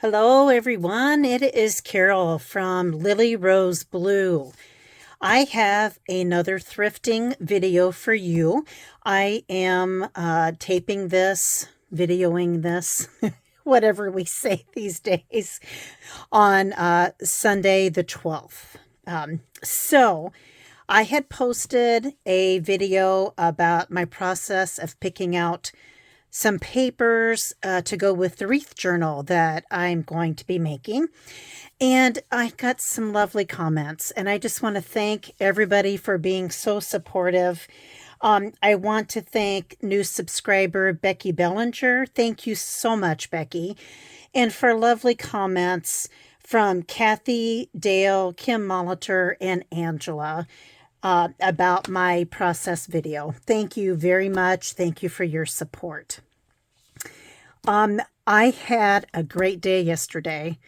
Hello, everyone. It is Carol from Lily Rose Blue. I have another thrifting video for you. I am taping this, videoing this, whatever we say these days, on Sunday the 12th. So I had posted a video about my process of picking out some papers to go with the wreath journal that I'm going to be making. And I got some lovely comments, and I just want to thank everybody for being so supportive. I want to thank new subscriber Becky Bellinger. Thank you so much, Becky. And for lovely comments from Kathy, Dale, Kim Molitor, and Angela about my process video. Thank you very much. Thank you for your support. I had a great day yesterday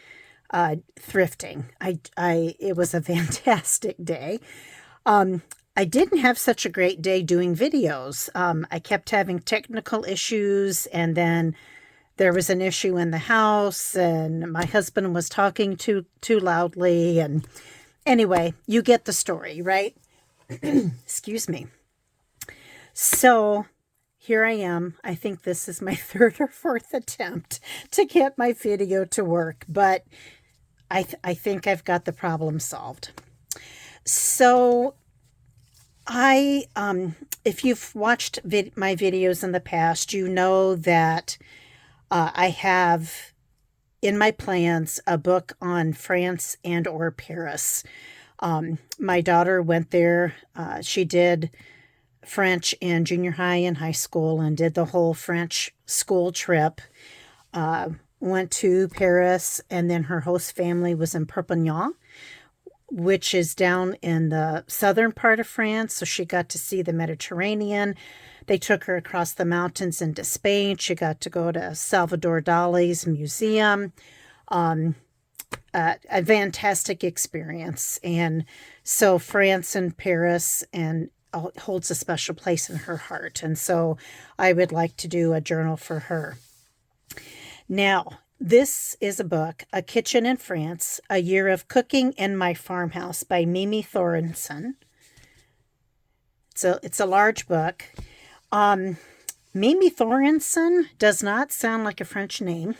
thrifting. It was a fantastic day. I didn't have such a great day doing videos. I kept having technical issues, and then there was an issue in the house, and my husband was talking too loudly. And anyway, you get the story, right? Excuse me. So here I am. I think this is my third or fourth attempt to get my video to work, but I think I've got the problem solved. So if you've watched my videos in the past, you know that I have in my plans a book on France and or Paris. My daughter went there. She did French in junior high and high school and did the whole French school trip. Went to Paris, and then her host family was in Perpignan, which is down in the southern part of France. So she got to see the Mediterranean. They took her across the mountains into Spain. She got to go to Salvador Dali's museum. A fantastic experience. And so France and Paris and holds a special place in her heart. And so I would like to do a journal for her. Now, this is a book, A Kitchen in France, A Year of Cooking in My Farmhouse by Mimi Thorensen. It's a large book. Mimi Thorensen does not sound like a French name.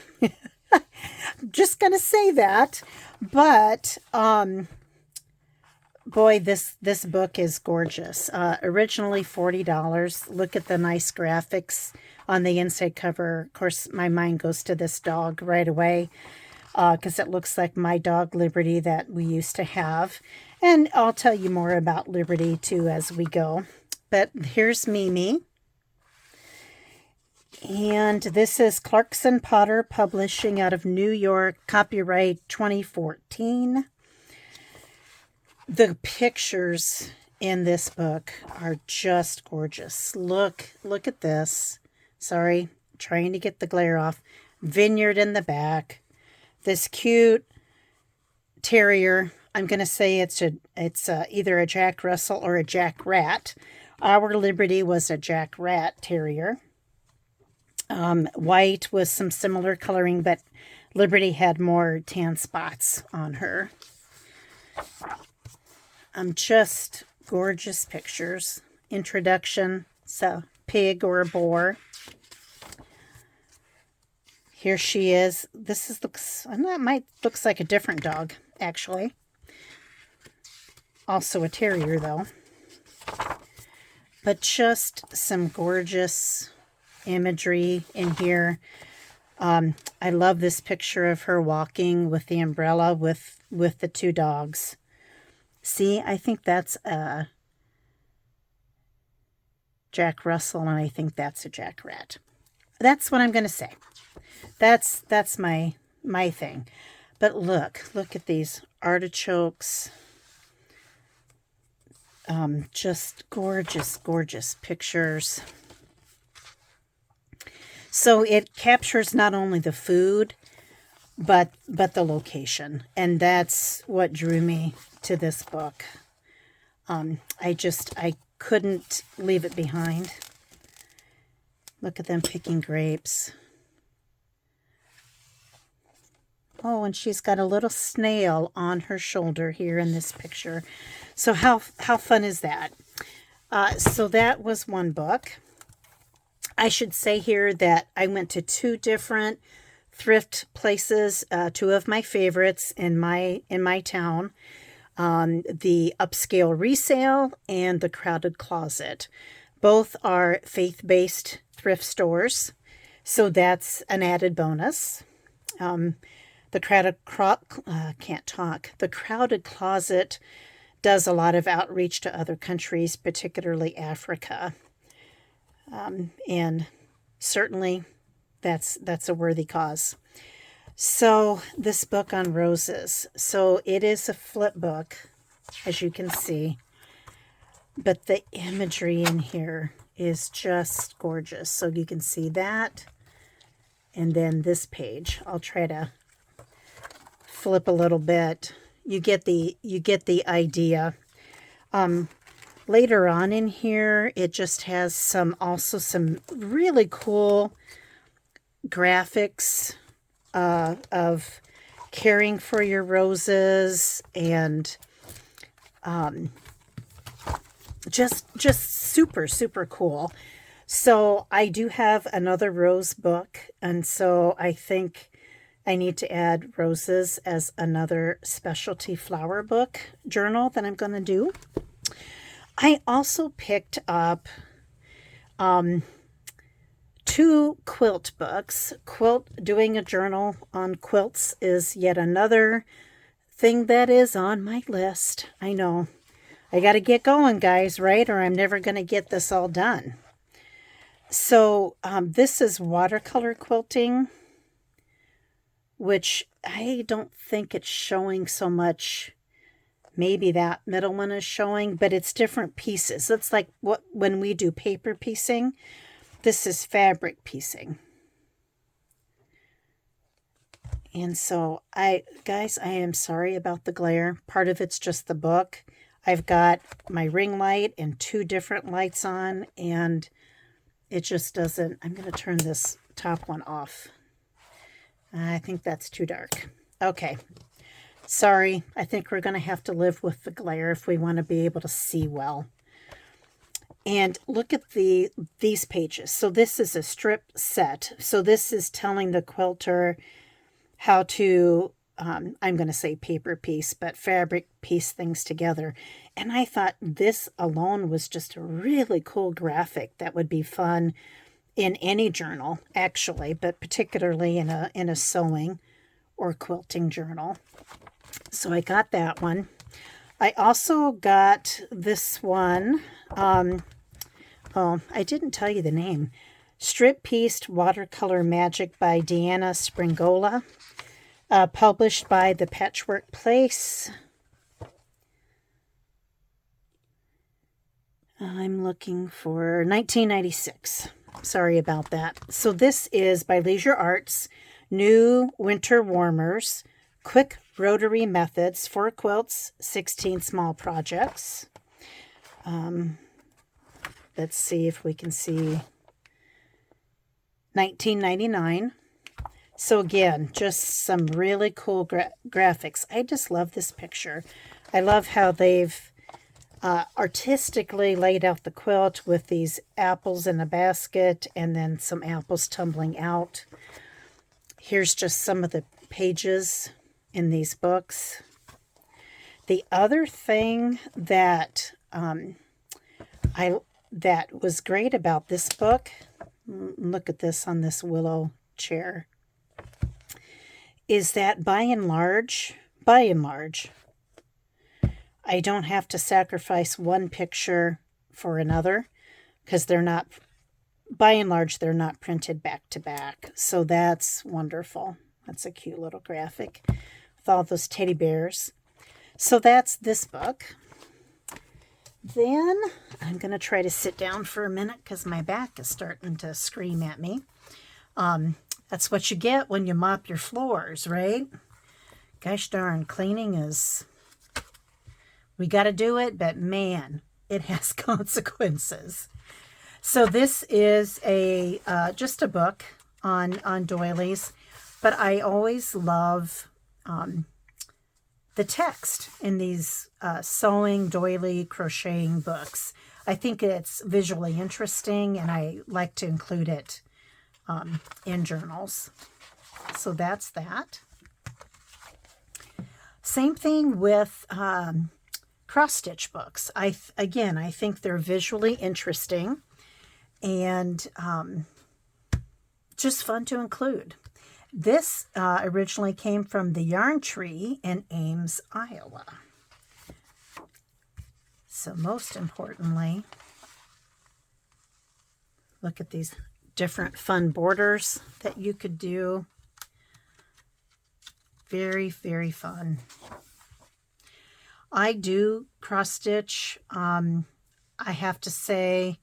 I'm just going to say that. But boy, this book is gorgeous. Originally $40. Look at the nice graphics on the inside cover. Of course, my mind goes to this dog right away because it looks like my dog Liberty that we used to have. And I'll tell you more about Liberty too as we go. But here's Mimi. And this is Clarkson Potter Publishing out of New York, copyright 2014. The pictures in this book are just gorgeous. Look at this. Sorry, trying to get the glare off. Vineyard in the back. This cute terrier. I'm going to say it's either a Jack Russell or a Jack Rat. Our Liberty was a Jack Rat terrier. White with some similar coloring, but Liberty had more tan spots on her. Just gorgeous pictures. Introduction, it's a pig or a boar. Here she is. Looks like a different dog, actually. Also a terrier, though. But just some gorgeous imagery in here. I love this picture of her walking with the umbrella with the two dogs. See, I think that's a Jack Russell, and I think that's a Jack Rat. That's what I'm going to say. That's my thing. But look at these artichokes. Just gorgeous pictures. So it captures not only the food, but the location. And that's what drew me to this book. I couldn't leave it behind. Look at them picking grapes. Oh, and she's got a little snail on her shoulder here in this picture. So how fun is that? So that was one book. I should say here that I went to 2 different thrift places, 2 of my favorites in my town. The Upscale Resale and the Crowded Closet. Both are faith-based thrift stores, so that's an added bonus. The Crowded Closet does a lot of outreach to other countries, particularly Africa, and certainly that's a worthy cause. So this book on roses, so it is a flip book, as you can see, but the imagery in here is just gorgeous. So you can see that, and then this page. I'll try to flip a little bit. You get the idea. Later on in here, it just has also some really cool graphics of caring for your roses, and just super cool. So I do have another rose book, and so I think I need to add roses as another specialty flower book journal that I'm going to do. I also picked up 2 quilt books. Doing a journal on quilts is yet another thing that is on my list. I know. I got to get going, guys, right? Or I'm never going to get this all done. So this is watercolor quilting, which I don't think it's showing so much. Maybe that middle one is showing, but it's different pieces. It's like when we do paper piecing. This is fabric piecing. And so guys, I am sorry about the glare. Part of it's just the book. I've got my ring light and 2 different lights on, and it just doesn't. I'm going to turn this top one off. I think that's too dark. Okay. Sorry. I think we're going to have to live with the glare if we want to be able to see well. And look at these pages. So this is a strip set. So this is telling the quilter how to, I'm going to say paper piece, but fabric piece things together. And I thought this alone was just a really cool graphic that would be fun in any journal, actually, but particularly in a sewing or quilting journal. So I got that one. I also got this one. Oh, I didn't tell you the name. Strip Pieced Watercolor Magic by Deanna Springola. Published by the Patchwork Place. I'm looking for 1996. Sorry about that. So this is by Leisure Arts. New Winter Warmers. Quick Rotary Methods for Quilts. 16 Small Projects. Let's see if we can see 1999. So again, just some really cool graphics. I just love this picture. I love how they've artistically laid out the quilt with these apples in a basket and then some apples tumbling out. Here's just some of the pages in these books. The other thing that that was great about this book, look at this on this willow chair, is that by and large, I don't have to sacrifice one picture for another because they're not, by and large, they're not printed back to back. So that's wonderful. That's a cute little graphic with all those teddy bears. So that's this book. Then I'm going to try to sit down for a minute because my back is starting to scream at me. That's what you get when you mop your floors, right? Gosh darn, cleaning is, we got to do it, but man, it has consequences. So this is just a book on doilies, but I always love the text in these sewing, doily, crocheting books. I think it's visually interesting, and I like to include it in journals. So that's that. Same thing with cross-stitch books. Again, I think they're visually interesting and just fun to include. This originally came from the Yarn Tree in Ames, Iowa. So most importantly, look at these different fun borders that you could do. Very, very fun. I do cross stitch. I have to say,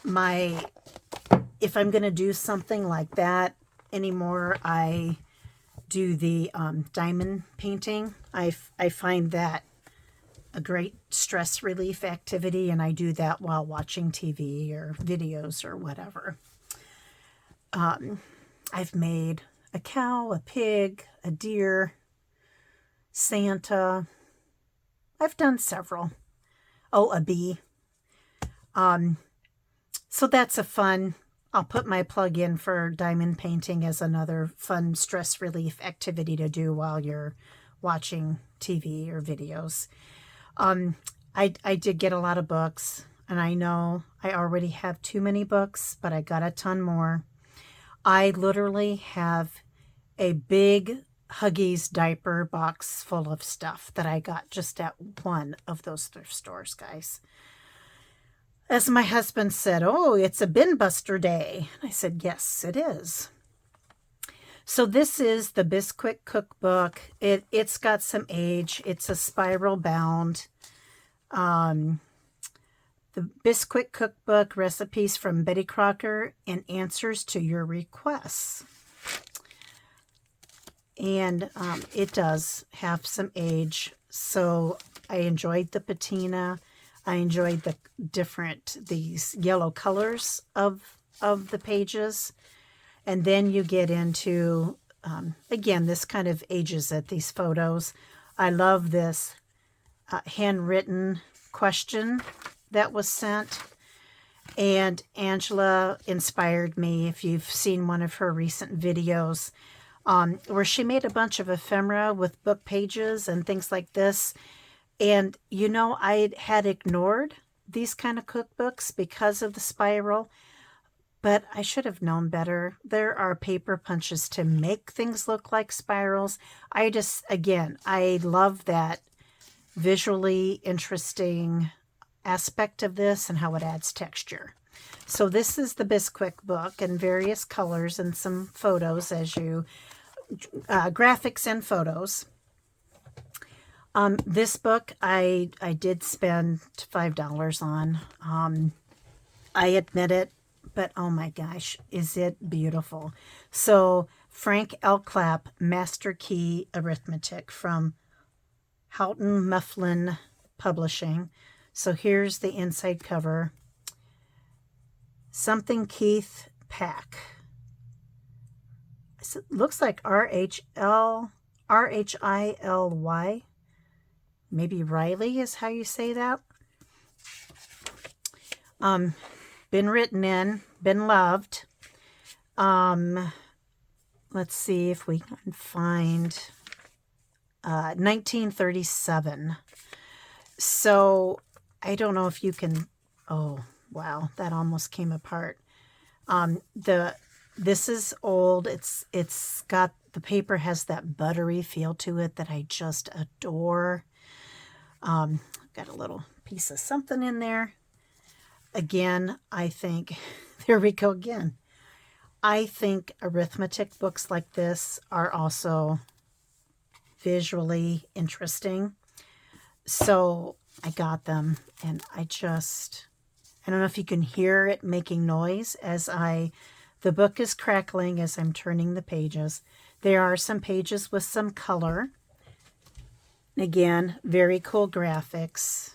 if I'm going to do something like that anymore, I do the diamond painting. I find that a great stress relief activity, and I do that while watching TV or videos or whatever. I've made a cow, a pig, a deer, Santa. I've done several. Oh, a bee. So that's a fun, I'll put my plug in for diamond painting as another fun stress relief activity to do while you're watching TV or videos. I did get a lot of books, and I know I already have too many books, but I got a ton more. I literally have a big Huggies diaper box full of stuff that I got just at one of those thrift stores, guys. As my husband said, "Oh, it's a bin buster day." I said, "Yes, it is." So this is the Bisquick Cookbook. It's got some age. It's a spiral bound. The Bisquick Cookbook, recipes from Betty Crocker and answers to your requests. And it does have some age. So I enjoyed the patina. I enjoyed these yellow colors of the pages. And then you get into, again, this kind of ages at these photos. I love this handwritten question that was sent. And Angela inspired me, if you've seen one of her recent videos, where she made a bunch of ephemera with book pages and things like this. And, you know, I had ignored these kind of cookbooks because of the spiral, but I should have known better. There are paper punches to make things look like spirals. Again, I love that visually interesting aspect of this and how it adds texture. So this is the Bisquick book in various colors and some photos graphics and photos. This book I did spend $5 on. I admit it, but oh my gosh, is it beautiful. So Frank L. Clapp, Master Key Arithmetic from Houghton Mifflin Publishing. So here's the inside cover. Something Keith Pack. It looks like R-H-I-L-Y. Maybe Riley is how you say that. Been written in, been loved. Let's see if we can find 1937. So I don't know if you can. Oh wow, that almost came apart. This is old. It's got, the paper has that buttery feel to it that I just adore. Got a little piece of something in there. Again, I think, there we go again. I think arithmetic books like this are also visually interesting. So I got them, and I don't know if you can hear it making noise the book is crackling as I'm turning the pages. There are some pages with some color. Again, very cool graphics.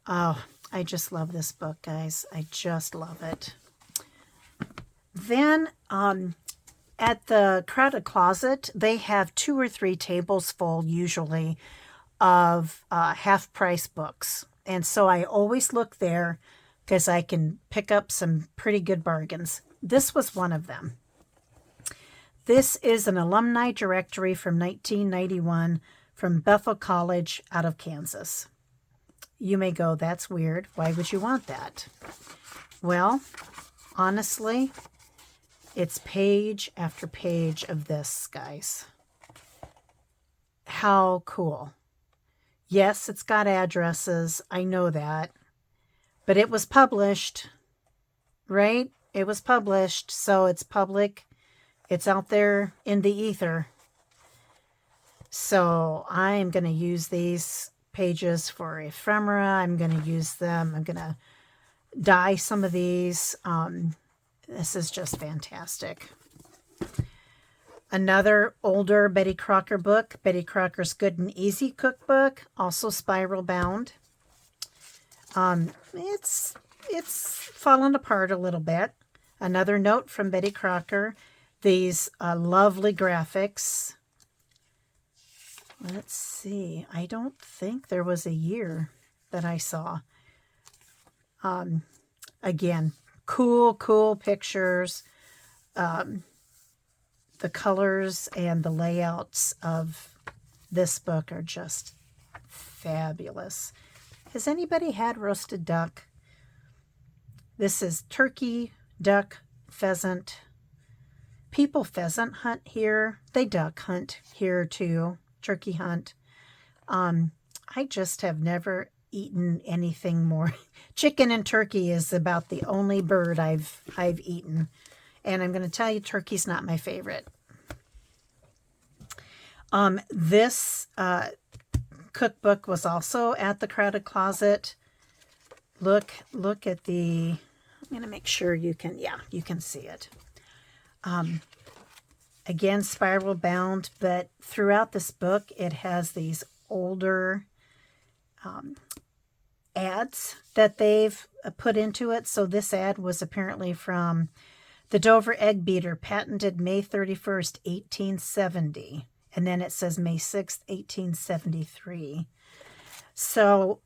Oh, I just love this book, guys. I just love it. Then At the Crowded Closet, they have 2 or 3 tables full usually of half-price books. And so I always look there because I can pick up some pretty good bargains. This was one of them. This is an alumni directory from 1991 from Bethel College out of Kansas. You may go, that's weird. Why would you want that? Well, honestly, it's page after page of this, guys. How cool. Yes, it's got addresses. I know that. But it was published, right? It was published, so it's public. It's out there in the ether. So I'm going to use these pages for ephemera. I'm going to use them. I'm going to dye some of these. This is just fantastic. Another older Betty Crocker book, Betty Crocker's Good and Easy Cookbook, also spiral bound. It's fallen apart a little bit. Another note from Betty Crocker. These lovely graphics. Let's see. I don't think there was a year that I saw. Again, cool pictures. The colors and the layouts of this book are just fabulous. Has anybody had roasted duck? This is turkey, duck, pheasant. People pheasant hunt here. They duck hunt here too. Turkey hunt. I just have never eaten anything more. Chicken and turkey is about the only bird I've eaten. And I'm going to tell you, turkey's not my favorite. This cookbook was also at the Crowded Closet. Look at the, I'm going to make sure you can see it. Again, spiral bound, but throughout this book, it has these older ads that they've put into it. So this ad was apparently from the Dover Egg Beater, patented May 31st, 1870. And then it says May 6th, 1873. So,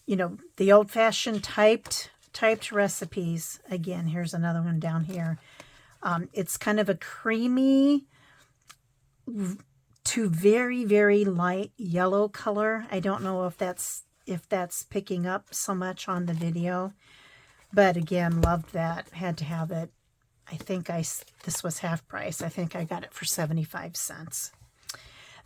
the old-fashioned typed recipes. Again, here's another one down here. It's kind of a creamy to very, very light yellow color. I don't know if that's picking up so much on the video. But again, loved that. Had to have it. I think this was half price. I think I got it for 75 cents.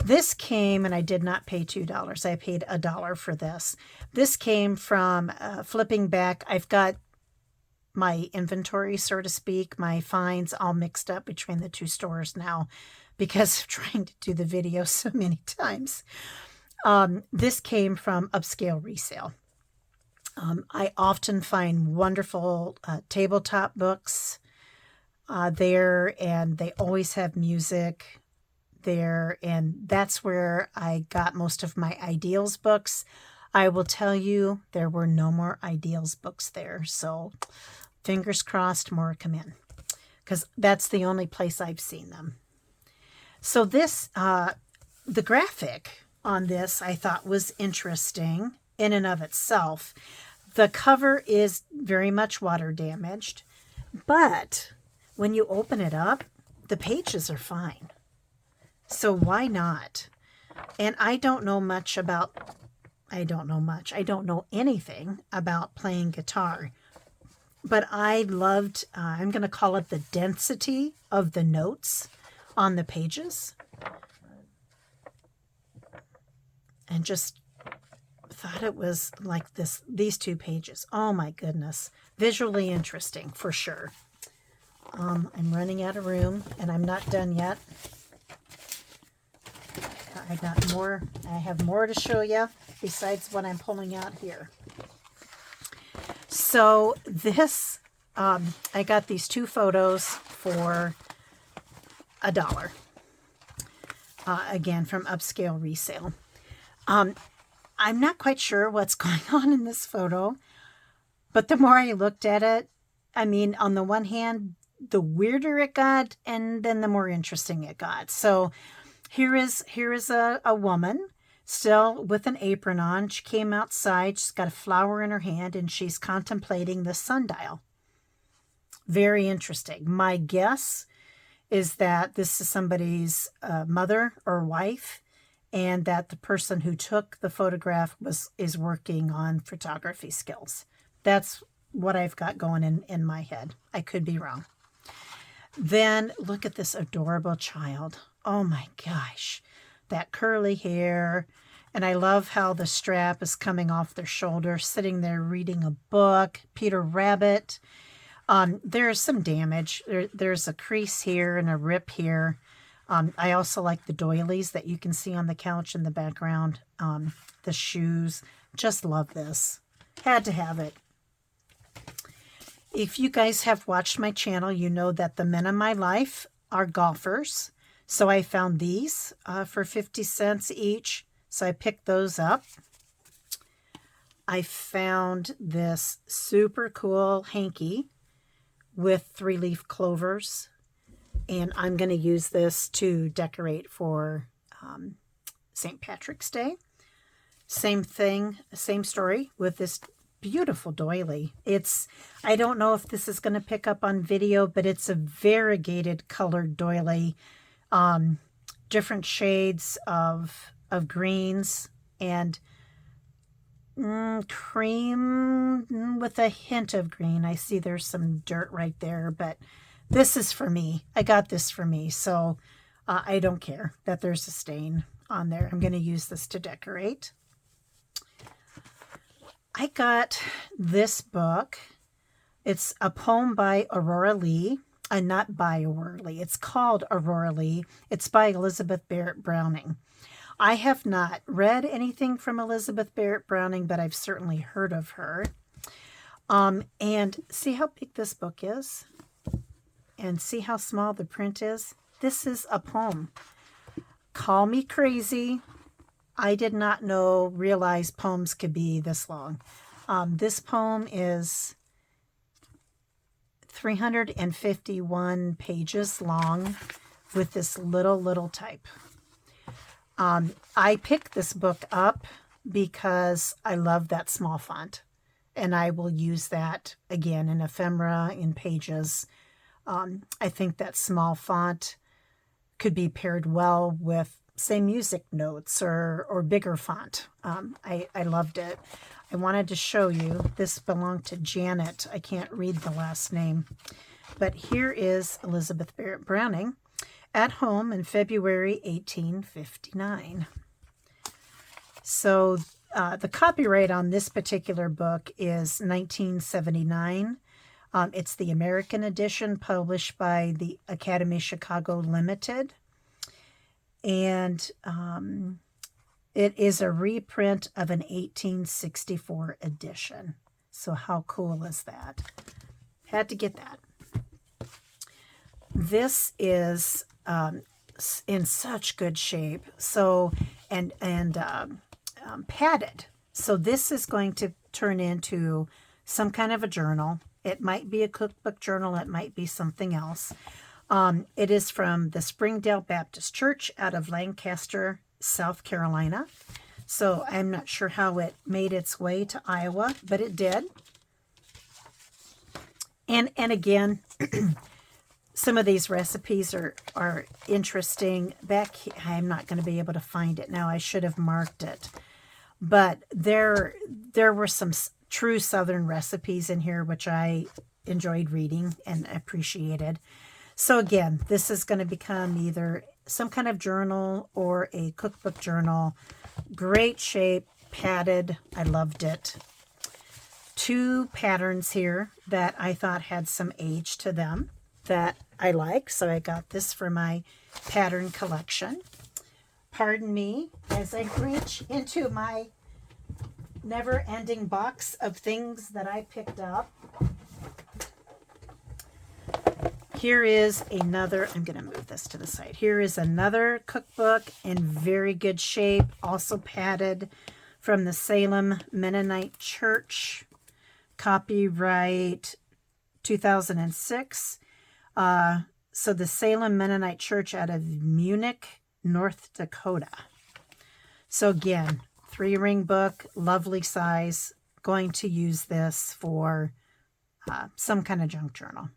This came, and I did not pay $2. I paid $1 for this. This came from flipping back. I've got my inventory, so to speak, my finds all mixed up between the two stores now because of trying to do the video so many times. This came from Upscale Resale. I often find wonderful tabletop books there, and they always have music there, and that's where I got most of my Ideals books. I will tell you, there were no more Ideals books there, so fingers crossed more come in, because that's the only place I've seen them. So this, the graphic on this I thought was interesting in and of itself. The cover is very much water damaged, but when you open it up, the pages are fine. So why not? And I don't know anything about playing guitar, but I loved, I'm going to call it the density of the notes on the pages. And just thought it was like these 2 pages. Oh my goodness. Visually interesting for sure. I'm running out of room and I'm not done yet. I have more to show you besides what I'm pulling out here. So this, I got these 2 photos for $1. Again, from Upscale Resale. I'm not quite sure what's going on in this photo, but the more I looked at it, I mean, on the one hand, the weirder it got, and then the more interesting it got. So here is a woman still with an apron on. She came outside. She's got a flower in her hand, and she's contemplating the sundial. Very interesting. My guess is that this is somebody's mother or wife, and that the person who took the photograph is working on photography skills. That's what I've got going in my head. I could be wrong. Then look at this adorable child. Oh my gosh, that curly hair. And I love how the strap is coming off their shoulder, sitting there reading a book. Peter Rabbit. There's some damage. There's a crease here and a rip here. I also like the doilies that you can see on the couch in the background. The shoes. Just love this. Had to have it. If you guys have watched my channel, you know that the men in my life are golfers. So I found these for 50 cents each. So I picked those up. I found this super cool hanky with 3-leaf clovers. And I'm going to use this to decorate for St. Patrick's Day. Same thing, same story with this beautiful doily. I don't know if this is going to pick up on video, but it's a variegated colored doily. Different shades of greens and cream with a hint of green. I see there's some dirt right there, but this is for me. I got this for me, so I don't care that there's a stain on there. I'm going to use this to decorate. I got this book. It's a poem by Aurora Leigh. Not by Aurora Leigh. It's called Aurora Leigh. It's by Elizabeth Barrett Browning. I have not read anything from Elizabeth Barrett Browning, but I've certainly heard of her. And see how big this book is? And see how small the print is? This is a poem. Call me crazy. I did not realize poems could be this long. This poem is 351 pages long with this little type. I picked this book up because I love that small font, and I will use that again in ephemera, in pages. I think that small font could be paired well with, say, music notes or bigger font. I loved it. I wanted to show you. This belonged to Janet. I can't read the last name. But here is Elizabeth Barrett Browning at home in February 1859. So the copyright on this particular book is 1979. It's the American edition published by the Academy Chicago Limited. And it is a reprint of an 1864 edition. So how cool is that? Had to get that. This is in such good shape. So, and padded. So this is going to turn into some kind of a journal. It might be a cookbook journal. It might be something else. It is from the Springdale Baptist Church out of Lancaster, South Carolina. So I'm not sure how it made its way to Iowa, but it did. And again, some of these recipes are interesting. I'm not going to be able to find it now. I should have marked it. But there were some true Southern recipes in here, which I enjoyed reading and appreciated. So again, this is going to become either some kind of journal or a cookbook journal. Great shape, padded. I loved it. 2 patterns here that I thought had some age to them that I like. So I got this for my pattern collection. Pardon me as I reach into my never-ending box of things that I picked up. Here is another, I'm going to move this to the side. Here is another cookbook in very good shape, also padded, from the Salem Mennonite Church. Copyright 2006. So the Salem Mennonite Church out of Munich, North Dakota. So again, 3-ring book, lovely size. Going to use this for some kind of junk journal.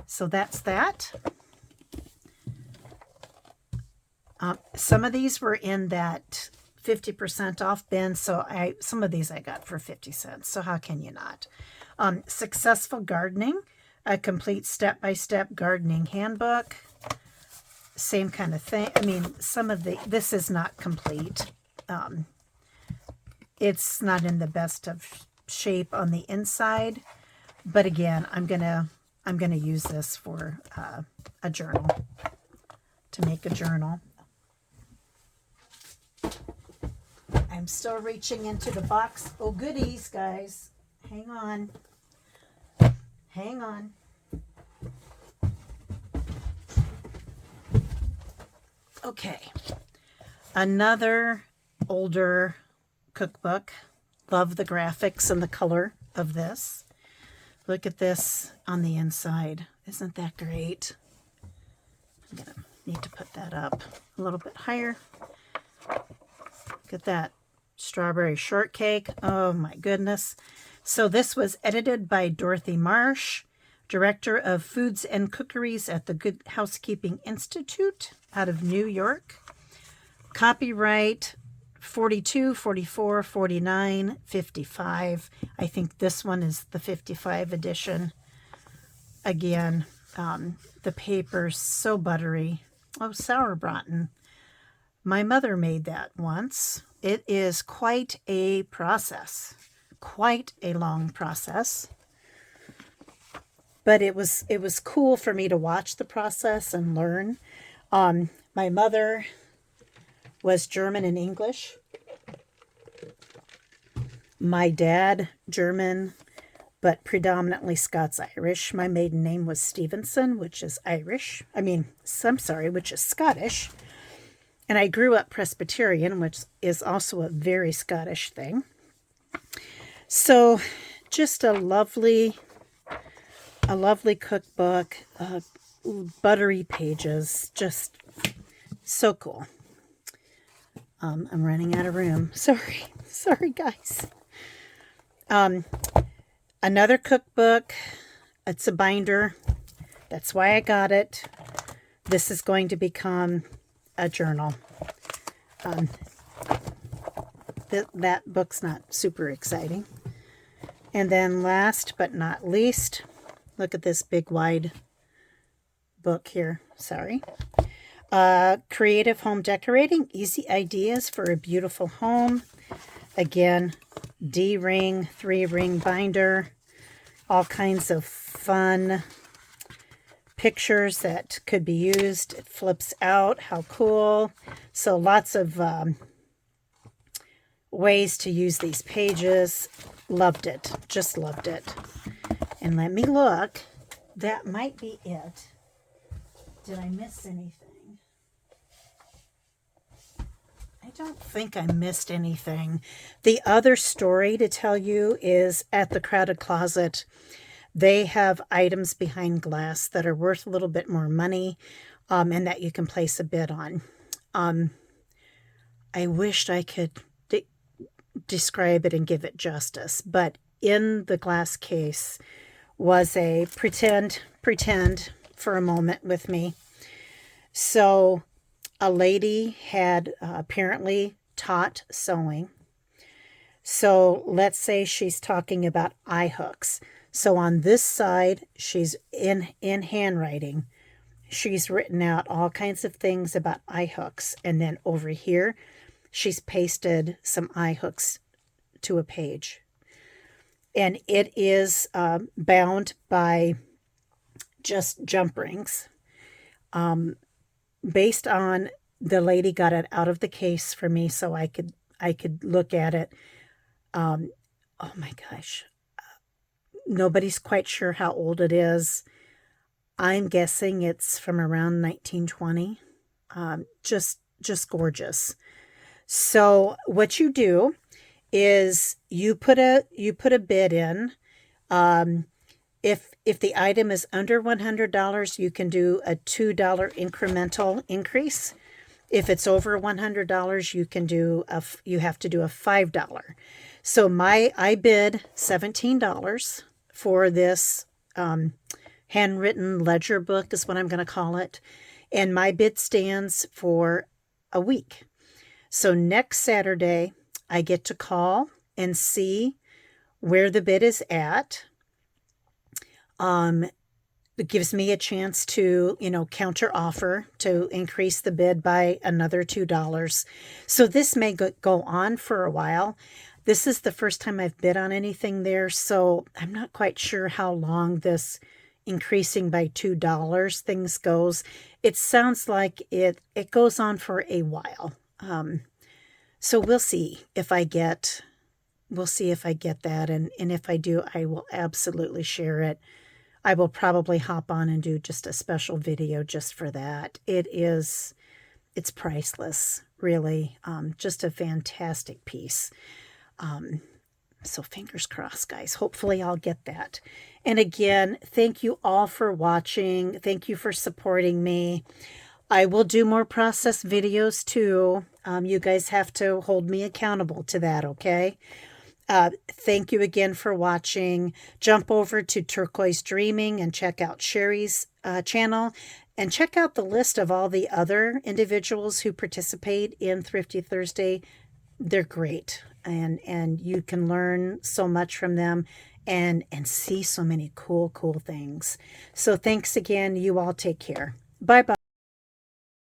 So that's that. Some of these were in that 50% off bin, so some of these I got for 50 cents. So how can you not? Successful Gardening, a complete step-by-step gardening handbook. Same kind of thing. I mean, this is not complete. It's not in the best of shape on the inside, but again, I'm gonna use this for a journal, to make a journal. I'm still reaching into the box. Oh, goodies, guys. Hang on. Hang on. Okay. Another older cookbook. Love the graphics and the color of this. Look at this on the inside. Isn't that great? I'm going to need to put that up a little bit higher. Look at that. Strawberry shortcake. Oh my goodness. So this was edited by Dorothy Marsh, Director of Foods and Cookeries at the Good Housekeeping Institute out of New York. Copyright 42, 44, 49, 55. I think this one is the 55 edition. Again, the paper's so buttery. Oh, sauerbraten. My mother made that once. It is quite a process, quite a long process. But it was cool for me to watch the process and learn. My mother was German and English. My dad, German, but predominantly Scots-Irish. My maiden name was Stevenson, which is Irish. Which is Scottish. And I grew up Presbyterian, which is also a very Scottish thing. So just a lovely cookbook, buttery pages, just so cool. I'm running out of room. Sorry guys. Another cookbook. It's a binder. That's why I got it. This is going to become a journal. That book's not super exciting. And then last but not least, look at this big wide book here. Sorry. Creative Home Decorating, Easy Ideas for a Beautiful Home. Again, D-ring, 3-ring binder. All kinds of fun pictures that could be used. It flips out. How cool. So lots of ways to use these pages. Loved it. Just loved it. And let me look. That might be it. Did I miss anything? I don't think I missed anything. The other story to tell you is at the Crowded Closet. They have items behind glass that are worth a little bit more money, and that you can place a bid on. I wished I could describe it and give it justice, but in the glass case was a pretend for a moment with me. So a lady had apparently taught sewing. So let's say she's talking about eye hooks. So on this side, she's in handwriting. She's written out all kinds of things about eye hooks. And then over here, she's pasted some eye hooks to a page. And it is bound by just jump rings. Based on the lady got it out of the case for me so I could look at it. Oh my gosh. Nobody's quite sure how old it is. I'm guessing it's from around 1920. Just gorgeous. So what you do is you put a bid in, If the item is under $100, you can do a $2 incremental increase. If it's over $100, you have to do a $5. So I bid $17 for this handwritten ledger book is what I'm going to call it. And my bid stands for a week. So next Saturday, I get to call and see where the bid is at. It gives me a chance to, counter offer to increase the bid by another $2. So this may go on for a while. This is the first time I've bid on anything there, so I'm not quite sure how long this increasing by $2 things goes. It sounds like it goes on for a while. So we'll see if I get that, and if I do, I will absolutely share it. I will probably hop on and do just a special video just for that. It's priceless, really. Just a fantastic piece. So fingers crossed, guys. Hopefully I'll get that. And again, thank you all for watching. Thank you for supporting me. I will do more process videos too. You guys have to hold me accountable to that, okay? Thank you again for watching. Jump over to Turquoise Dreaming and check out Sherry's channel, and check out the list of all the other individuals who participate in Thrifty Thursday. They're great, and you can learn so much from them and see so many cool things. So thanks again. You all take care. Bye-bye.